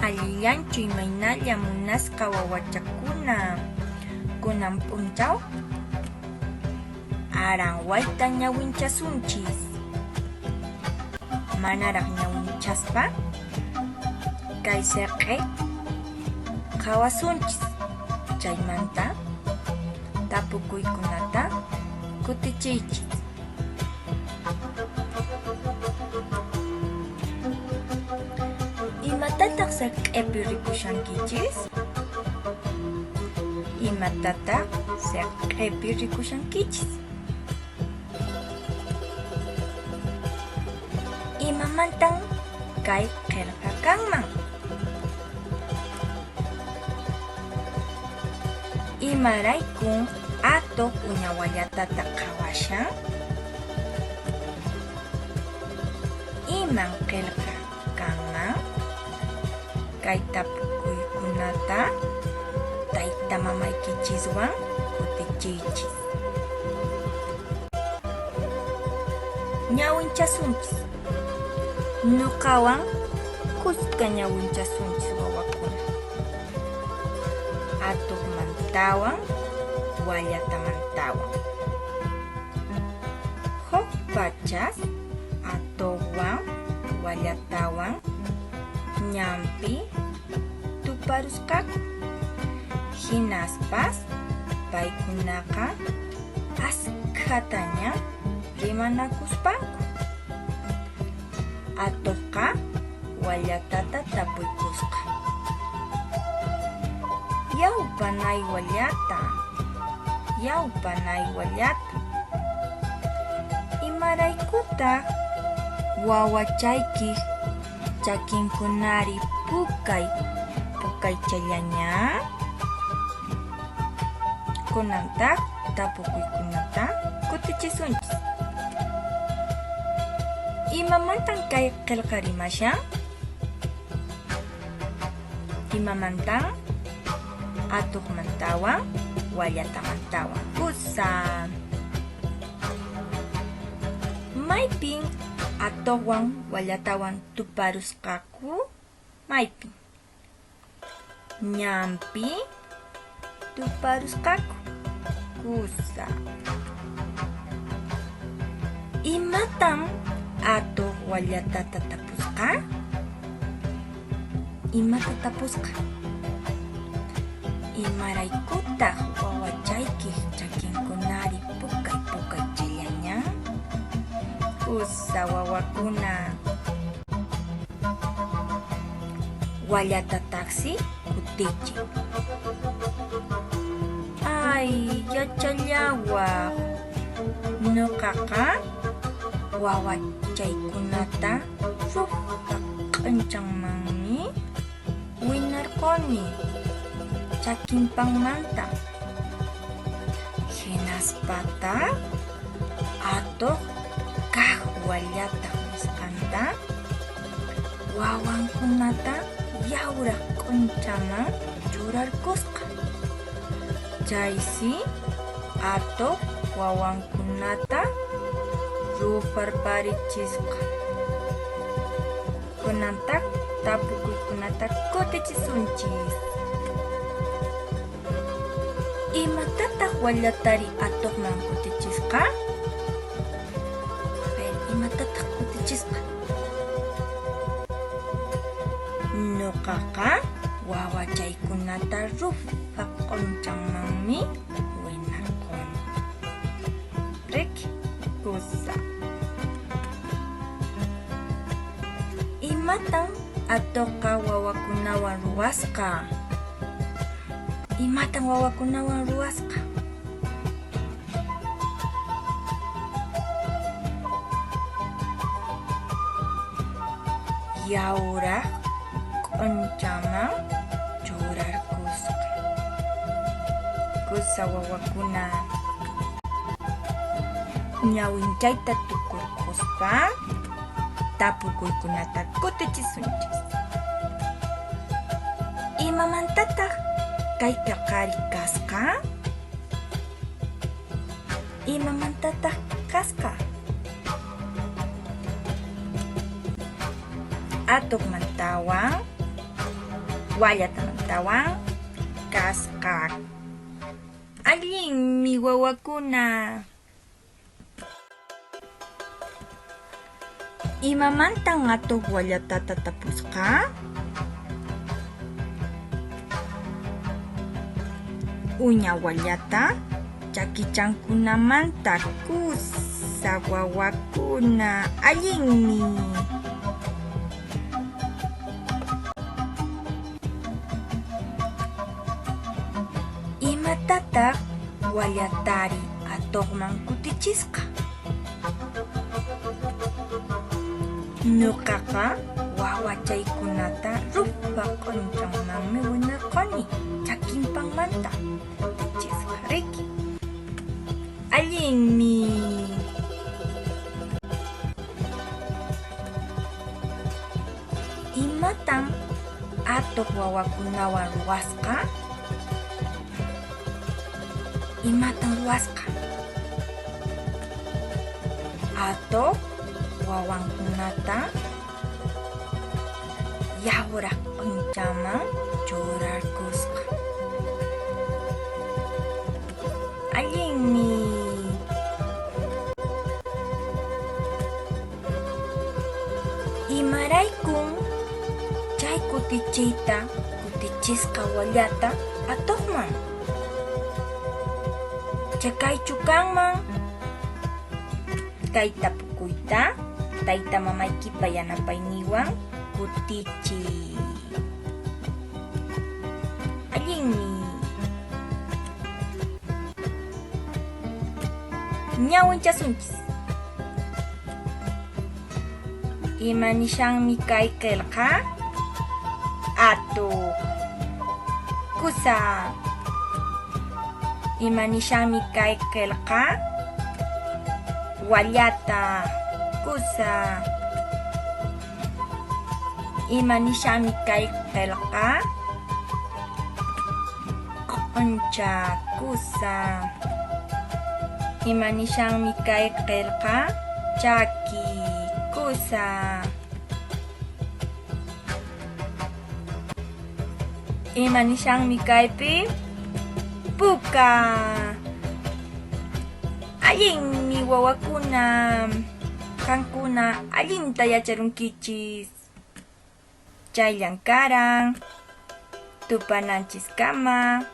Alillanchu imaynalla munasqa wawachakuna kunan p'unchaw aran wayta ñawinchasunchis. Manaraq ñawinchaspa kay sirqi qhawasunchis. Chaymanta tapukuykunata kutichiychis. Imatataq sirq'ipi rikushankichis? Imatataq sirq'ipi rikushankichis? Imamantan kay qillqa kanman? Imaraykun atuq uñawallatata qhawashan? Iman qillqa kanman? Kay tapukuykunata tayta mamaykichiswan kutichiychis. Ñawinchasunchis. Nuqawan kuska ñawinchasunchis wawakuna. Atuqmantawan wallatamantawan. Huk pachas atuqwan wallatawan ñampi tuparusqaku. Hinaspas paykunaqa askhataña rimanakuspanku. Atuqqa wallatata tapuykusqa. Yawpanay wallata, yawpanay wallata. Imaraykutaq wawachayki chakinkunari pukaychallaña? Kunantaq tapukuykunata kutichisunchis. Imamantan kay qillqa rimashan? Imamantan atuqmantawan wallatamantawan kusa. Maypin atuqwan wallatawan tuparusqaku? Maypin? Ñampi tuparusqaku? Kusa. Imatan atuq wallatata tapusqa? Imata tapusqa? Imaraykutaq wawachayki chakinkunari pukaychallaña? Kusa wawakuna. Wallatataqsi kutichiy. Ay, yachallawaq. Nuqaqa wawachaykunata ruphaq q'unchanmanmi winarquni chakinpanmanta. Hinaspataq atuq kaq wallata nisqanta wawankunata yawraq q'unchaman churarkusqa. Chaysi atuq wawankunata ruparparichisqa. Kunantaq tapukuykunata kutichisunchis. Imatataq wallatari atuqman kutichisqa? Imatataq kutichisqa? Nuqaqa wawachaykunata ruphaq q'unchanmanmi winarquni. Riki kusa. Imatan atuqqa wawakunawan ruwasqa? Imatan wawakunawan ruwasqa? Yawraq q'unchaman churarkusqa. Kusa wawakuna. Ñawinchayta tukurquspa tapukuykunata kutichisunchis. Imamantataq kay qillqari kasqa? Imamantataq kasqa? Atuqmantawan wallatantawan kasqa. Allinmi wawakuna. Imamantan atuq wallatata tapusqa? Uña wallata chakichankunamanta kusa wawakuna. Allinmi. Imatataq wallatari atuqman kutichisqa? Nuqaqa wawachaykunata rupa q'unchawmanmi winarqani chakinpanmanta kutichisqariki. Allinmi. Imatan atuq wawakunawan ruwasqa? Imatan ruwasqa? Atuq wawankunata yawraq p'unchaman churarkusqa. Allinmi. Imaraykun chay kutichiyta kutichisqa wallata atuqman? Chakaychu kanman kay tapukuyta tayta mamaykipa yanapayniwan kutichiy. Allinmi. Ñawinchasunchis. Imanishanmi kay qillqa? Atuq. Kusa. Imanishanmi kay qillqa? Wallata. Kusa. Imanishanmi kay qillqa? Q'uncha. Kusa. Imanishanmi kay qillqa? Chaki. Kusa. Imanishanmi kaypi? Puka. Allinmi wawakuna. Qankuna allinta yacharunkichis. Chayllan karan. Tupananchiskama.